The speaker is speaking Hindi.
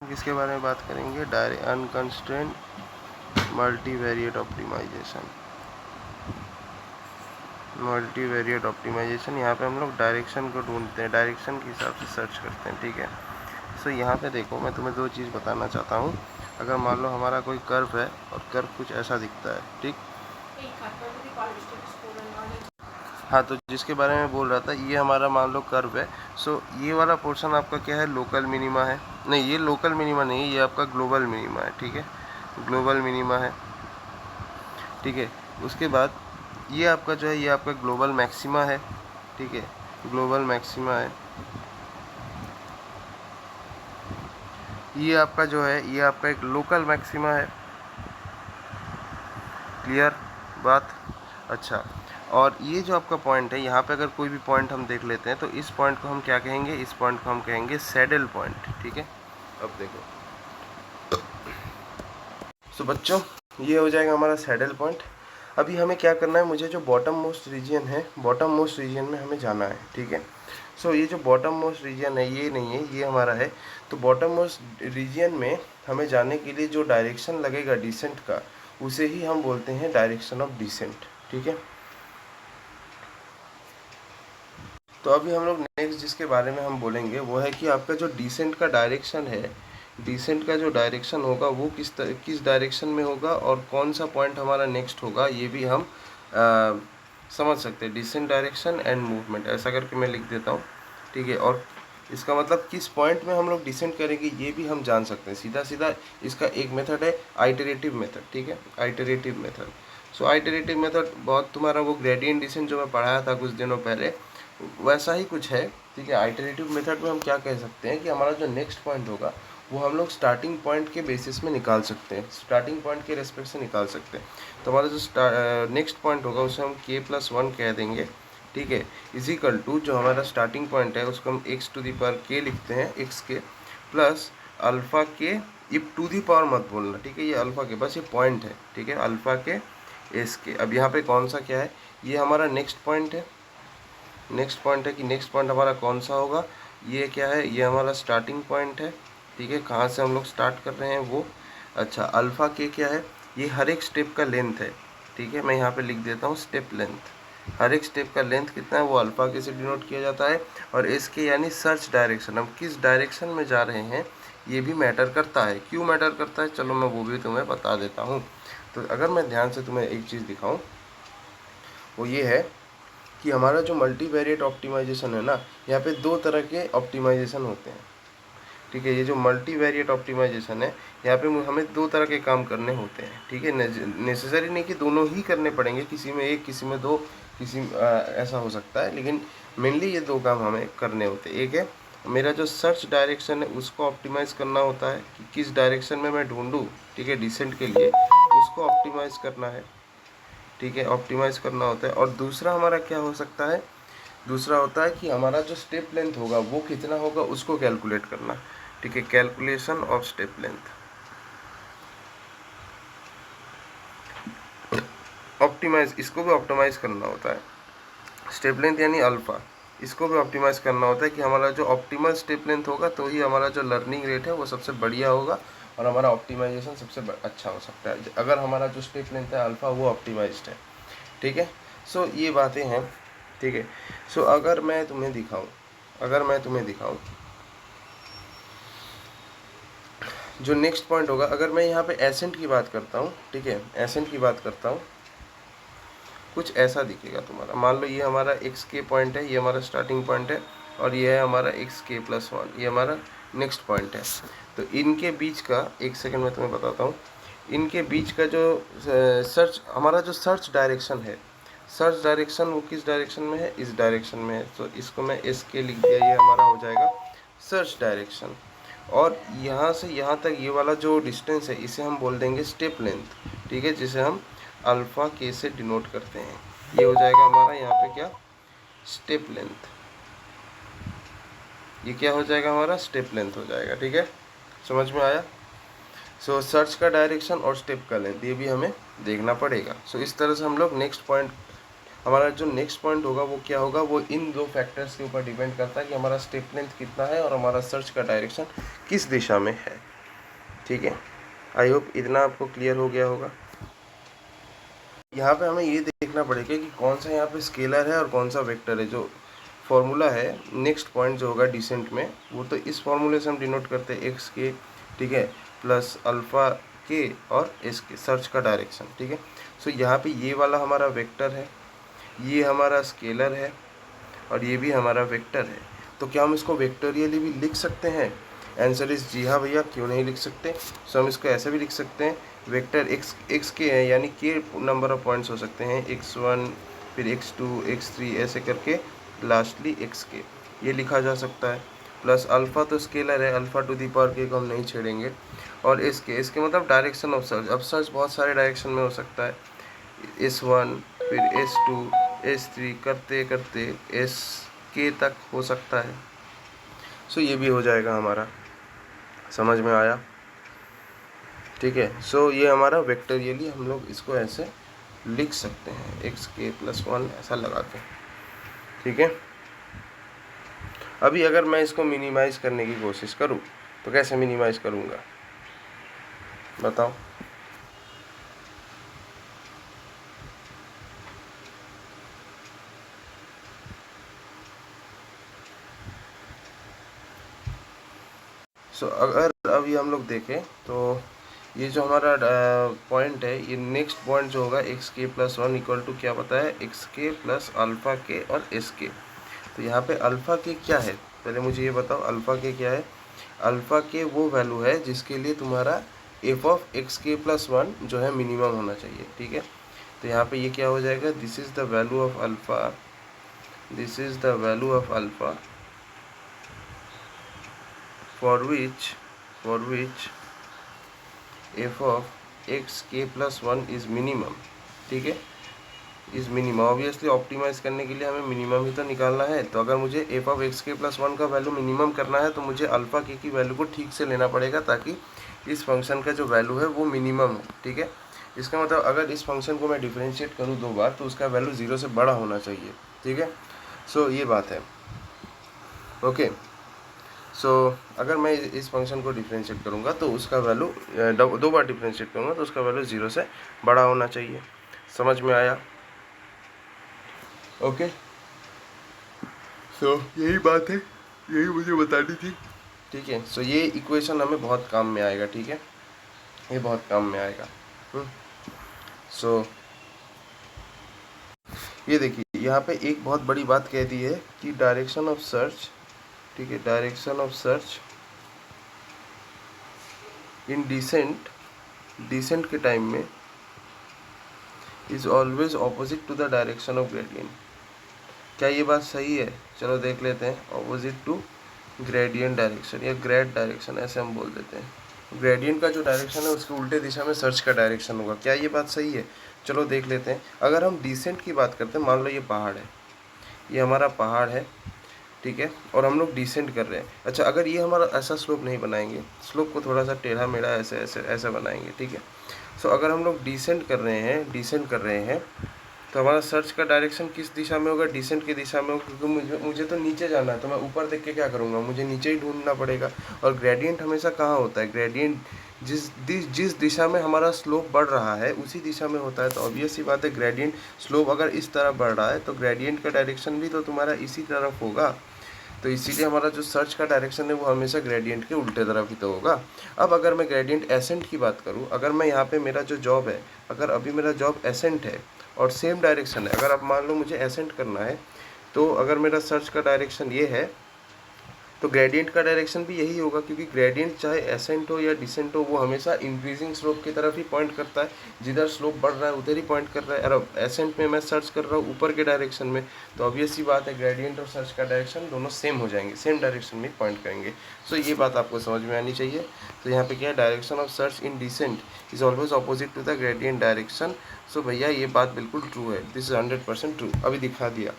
किसके बारे में बात करेंगे? Unconstrained multivariate optimisation. Multivariate optimisation, यहाँ पे हम लोग डायरेक्शन को ढूंढते हैं, डायरेक्शन के हिसाब से सर्च करते हैं, ठीक है। सो यहाँ पे देखो, मैं तुम्हें दो चीज़ बताना चाहता हूँ। अगर मान लो हमारा कोई कर्व है और कर्व कुछ ऐसा दिखता है, ठीक। हाँ, तो जिसके बारे में बोल रहा था, ये हमारा मान लो कर्व है। सो ये वाला पोर्शन आपका क्या है? लोकल मिनिमा है। नहीं, ये लोकल मिनिमा नहीं है, ये आपका ग्लोबल मिनिमा है, ठीक है। ग्लोबल मिनिमा है, ठीक है। उसके बाद ये आपका जो है, ये आपका ग्लोबल मैक्सिमा है, ठीक है। ग्लोबल मैक्सिमा है। ये आपका जो है, ये आपका एक लोकल मैक्सिमा है। क्लियर बात? अच्छा, और ये जो आपका पॉइंट है, यहाँ पे अगर कोई भी पॉइंट हम देख लेते हैं तो इस पॉइंट को हम क्या कहेंगे? इस पॉइंट को हम कहेंगे सैडल पॉइंट, ठीक है। अब देखो, सो बच्चों, ये हो जाएगा हमारा सैडल पॉइंट। अभी हमें क्या करना है? मुझे जो बॉटम मोस्ट रीजन है, बॉटम मोस्ट रीजन में हमें जाना है, ठीक है। सो ये जो बॉटम मोस्ट रीजन है, ये नहीं है, ये हमारा है। तो बॉटम मोस्ट रीजन में हमें जाने के लिए जो डायरेक्शन लगेगा डिसेंट का, उसे ही हम बोलते हैं डायरेक्शन ऑफ डिसेंट, ठीक है। तो अभी हम लोग नेक्स्ट जिसके बारे में हम बोलेंगे वो है कि आपका जो डिसेंट का डायरेक्शन है, डिसेंट का जो डायरेक्शन होगा वो किस डायरेक्शन में होगा और कौन सा पॉइंट हमारा नेक्स्ट होगा, ये भी हम समझ सकते हैं। डिसेंट डायरेक्शन एंड मूवमेंट ऐसा करके मैं लिख देता हूँ, ठीक है। और इसका मतलब किस पॉइंट में हम लोग डिसेंट करेंगे ये भी हम जान सकते हैं। सीधा सीधा इसका एक मेथड है आइटरेटिव मेथड, ठीक है। Iterative method. So iterative method बहुत तुम्हारा वो ग्रेडियंट डिसेंट जो मैं पढ़ाया था कुछ दिनों पहले, वैसा ही कुछ है, ठीक है। आइटरेटिव मेथड में हम क्या कह सकते हैं कि हमारा जो नेक्स्ट पॉइंट होगा वो हम लोग स्टार्टिंग पॉइंट के बेसिस में निकाल सकते हैं, स्टार्टिंग पॉइंट के रेस्पेक्ट से निकाल सकते हैं। तो हमारा जो नेक्स्ट पॉइंट होगा उसे हम k+1 कह देंगे, ठीक है। इजिकल टू जो हमारा स्टार्टिंग पॉइंट है उसको हम x⁴k लिखते हैं, x के प्लस अल्फ़ा के, ये टू दी पावर मत बोलना, ठीक है। ये अल्फ़ा के, बस ये पॉइंट है, ठीक है। अल्फ़ा के एस के। अब यहाँ पे कौन सा क्या है? ये हमारा नेक्स्ट पॉइंट है। नेक्स्ट पॉइंट है कि नेक्स्ट पॉइंट हमारा कौन सा होगा? ये क्या है? ये हमारा स्टार्टिंग पॉइंट है, ठीक है। कहाँ से हम लोग स्टार्ट कर रहे हैं वो। अच्छा, अल्फ़ा के क्या है? ये हर एक स्टेप का लेंथ है, ठीक है। मैं यहाँ पे लिख देता हूँ स्टेप लेंथ। हर एक स्टेप का लेंथ कितना है वो अल्फ़ा के से डिनोट किया जाता है। और इसके यानी सर्च डायरेक्शन, हम किस डायरेक्शन में जा रहे हैं ये भी मैटर करता है। क्यों मैटर करता है? चलो मैं वो भी तुम्हें बता देता हूँ। तो अगर मैं ध्यान से तुम्हें एक चीज़ दिखाऊँ, वो ये है कि हमारा जो मल्टीवेरिएट ऑप्टिमाइजेशन है ना, यहाँ पे दो तरह के ऑप्टिमाइजेशन होते हैं, ठीक है। ये जो मल्टीवेरिएट ऑप्टिमाइजेशन है, यहाँ पे हमें दो तरह के काम करने होते हैं, ठीक है। नेसेसरी नहीं कि दोनों ही करने पड़ेंगे, किसी में एक, किसी में दो, ऐसा हो सकता है, लेकिन मेनली ये दो काम हमें करने होते हैं। एक है मेरा जो सर्च डायरेक्शन है उसको ऑप्टिमाइज़ करना होता है कि किस डायरेक्शन में मैं ढूंढूँ, ठीक है, डिसेंट के लिए, उसको ऑप्टिमाइज़ करना है, ठीक है। ऑप्टिमाइज़ करना होता है। और दूसरा हमारा क्या हो सकता है? दूसरा होता है कि हमारा जो स्टेप लेंथ होगा वो कितना होगा उसको कैलकुलेट करना, ठीक है। Calculation of step length. Optimise, इसको भी ऑप्टिमाइज करना होता है। स्टेप लेंथ यानी अल्फ़ा, इसको भी ऑप्टिमाइज करना होता है कि हमारा जो ऑप्टिमल स्टेप लेंथ होगा तो ही हमारा जो लर्निंग रेट है वो सबसे बढ़िया होगा और हमारा ऑप्टिमाइजेशन सबसे अच्छा हो सकता है, अगर हमारा जो स्टेप लेंथ है अल्फ़ा वो ऑप्टिमाइज्ड है, ठीक है। सो ये बातें हैं, ठीक है। सो अगर मैं तुम्हें दिखाऊं जो नेक्स्ट पॉइंट होगा, अगर मैं यहाँ पे एसेंट की बात करता हूँ, ठीक है, एसेंट की बात करता हूँ, कुछ ऐसा दिखेगा तुम्हारा। मान लो ये हमारा एक्स के पॉइंट है, ये हमारा स्टार्टिंग पॉइंट है, और ये है हमारा xk+1, ये हमारा नेक्स्ट पॉइंट है। तो इनके बीच का, एक सेकंड में तुम्हें बताता हूँ, इनके बीच का जो सर्च, हमारा जो सर्च डायरेक्शन है, सर्च डायरेक्शन वो किस डायरेक्शन में है? इस डायरेक्शन में है। तो इसको मैं SK लिख दिया, ये हमारा हो जाएगा सर्च डायरेक्शन। और यहाँ से यहाँ तक ये वाला जो डिस्टेंस है इसे हम बोल देंगे स्टेप लेंथ, ठीक है, जिसे हम अल्फ़ा के से डिनोट करते हैं। ये हो जाएगा हमारा यहाँ पे क्या? Step length. ये क्या हो जाएगा? हमारा स्टेप लेंथ हो जाएगा, ठीक है। समझ में आया? सो सर्च का डायरेक्शन और स्टेप का लेंथ ये भी हमें देखना पड़ेगा। सो इस तरह से हम लोग नेक्स्ट पॉइंट, हमारा जो नेक्स्ट पॉइंट होगा वो क्या होगा? वो इन दो फैक्टर्स के ऊपर डिपेंड करता है कि हमारा स्टेप लेंथ कितना है और हमारा सर्च का डायरेक्शन किस दिशा में है, ठीक है, आई होप इतना आपको क्लियर हो गया होगा। यहाँ पे हमें ये देखना पड़ेगा कि कौन सा यहाँ पे स्केलर है और कौन सा वेक्टर है। जो फॉर्मूला है नेक्स्ट पॉइंट जो होगा डिसेंट में, वो तो इस फॉर्मूले से हम डिनोट करते हैं एक्स के, ठीक है, प्लस अल्फ़ा के और एस के, सर्च का डायरेक्शन, ठीक है। सो यहाँ पे ये वाला हमारा वेक्टर है, ये हमारा स्केलर है और ये भी हमारा वेक्टर है। तो क्या हम इसको वेक्टोरियली भी लिख सकते हैं? आंसर इज जी हाँ भैया, क्यों नहीं लिख सकते। सो हम इसको ऐसे भी लिख सकते हैं, वेक्टर एक्स के है, यानी के नंबर ऑफ पॉइंट्स हो सकते हैं, x1 फिर x2 x3 ऐसे करके लास्टली एक्स के, ये लिखा जा सकता है। प्लस अल्फ़ा तो स्केलर है, अल्फ़ा टू दी पावर के को हम नहीं छेड़ेंगे। और इसके मतलब डायरेक्शन ऑफ सर्च, अब सर्च बहुत सारे डायरेक्शन में हो सकता है, S1 फिर S2 S3 करते करते SK तक हो सकता है। सो ये भी हो जाएगा हमारा, समझ में आया? ठीक है, सो ये हमारा वेक्टोरियली हम लोग इसको ऐसे लिख सकते हैं, xk+1 ऐसा लगा के, ठीक है। अभी अगर मैं इसको मिनिमाइज़ करने की कोशिश करूँ तो कैसे मिनिमाइज़ करूँगा बताओ? सो अगर अभी हम लोग देखें तो ये जो हमारा पॉइंट है, ये नेक्स्ट पॉइंट जो होगा xk+1 इक्वल टू क्या पता है, xk प्लस अल्फ़ा के और sk। तो यहाँ पे अल्फ़ा के क्या है, पहले मुझे ये बताओ, अल्फ़ा के क्या है? अल्फ़ा के वो वैल्यू है जिसके लिए तुम्हारा f(xk+1) जो है मिनिमम होना चाहिए, ठीक है। तो यहाँ पे ये क्या हो जाएगा, this is the value of alpha, this is the value of alpha for which f of xk+1 is minimum, ठीक है, इज मिनिमम। ऑब्वियसली ऑप्टिमाइज करने के लिए हमें मिनिमम ही तो निकालना है। तो अगर मुझे f ऑफ xk+1 का वैल्यू मिनिमम करना है तो मुझे अल्फ़ा के की वैल्यू को ठीक से लेना पड़ेगा ताकि इस फंक्शन का जो वैल्यू है वो मिनिमम हो, ठीक है। इसका मतलब अगर इस फंक्शन को मैं डिफ्रेंशिएट करूँ 2 बार तो उसका वैल्यू 0 से बड़ा होना चाहिए, ठीक है। सो ये बात है, ओके। सो अगर मैं इस फंक्शन को डिफ्रेंशिएट करूँगा तो उसका वैल्यू 2 बार डिफ्रेंशिएट करूँगा तो उसका वैल्यू 0 से बड़ा होना चाहिए। समझ में आया? ओके, सो यही बात है, यही मुझे बतानी थी, ठीक है। सो ये इक्वेशन हमें बहुत काम में आएगा, ठीक है, ये बहुत काम में आएगा। सो ये देखिए यहाँ पे एक बहुत बड़ी बात कह दी है कि डायरेक्शन ऑफ सर्च, ठीक है, direction of search in descent के टाइम में is always opposite to the direction of gradient. क्या ये बात सही है? चलो देख लेते हैं। ऑपोजिट टू ग्रेडियंट डायरेक्शन या ग्रेड डायरेक्शन ऐसे हम बोल देते हैं। ग्रेडियंट का जो डायरेक्शन है उसके उल्टे दिशा में सर्च का डायरेक्शन होगा। क्या ये बात सही है? चलो देख लेते हैं। अगर हम डिसेंट की बात करते हैं, मान लो ये पहाड़ है, ये हमारा पहाड़ है, ठीक है, और हम लोग डिसेंट कर रहे हैं। अच्छा, अगर ये हमारा ऐसा स्लोप नहीं बनाएंगे, स्लोप को थोड़ा सा टेढ़ा मेढ़ा ऐसे ऐसे ऐसा बनाएंगे, ठीक है। सो अगर हम लोग डिसेंट कर रहे हैं तो हमारा सर्च का डायरेक्शन किस दिशा में होगा? डिसेंट की दिशा में होगा, क्योंकि मुझे तो नीचे जाना है, तो मैं ऊपर देख के क्या करूँगा, मुझे नीचे ही ढूंढना पड़ेगा। और ग्रेडियंट हमेशा कहाँ होता है? ग्रेडियंट जिस दिशा में हमारा स्लोप बढ़ रहा है उसी दिशा में होता है। तो ऑब्वियस सी बात है, ग्रेडियंट स्लोप अगर इस तरफ बढ़ रहा है तो ग्रेडियंट का डायरेक्शन भी तो तुम्हारा इसी तरफ होगा। तो इसीलिए हमारा जो सर्च का डायरेक्शन है वो हमेशा ग्रेडियंट के उल्टे तरफ ही तो होगा। अब अगर मैं ग्रेडियंट एसेंट की बात करूँ, अगर मैं यहाँ पे मेरा जो जॉब है, अगर अभी मेरा जॉब एसेंट है और सेम डायरेक्शन है, अगर अब मान लो मुझे एसेंट करना है, तो अगर मेरा सर्च का डायरेक्शन ये है तो ग्रेडियंट का डायरेक्शन भी यही होगा, क्योंकि ग्रेडियंट चाहे एसेंट हो या डिसेंट हो वो हमेशा इंक्रीजिंग स्लोप की तरफ ही पॉइंट करता है। जिधर स्लोप बढ़ रहा है उधर ही पॉइंट कर रहा है। और एसेंट में मैं सर्च कर रहा हूँ ऊपर के डायरेक्शन में, तो ऑब्वियस सी बात है ग्रेडियंट और सर्च का डायरेक्शन दोनों सेम हो जाएंगे, सेम डायरेक्शन में पॉइंट करेंगे। सो ये बात आपको समझ में आनी चाहिए। तो यहाँ पे क्या है, direction of search in descent is always opposite to the gradient direction. So भैया ये बात बिल्कुल ट्रू है, दिस इज 100% ट्रू। अभी दिखा दिया।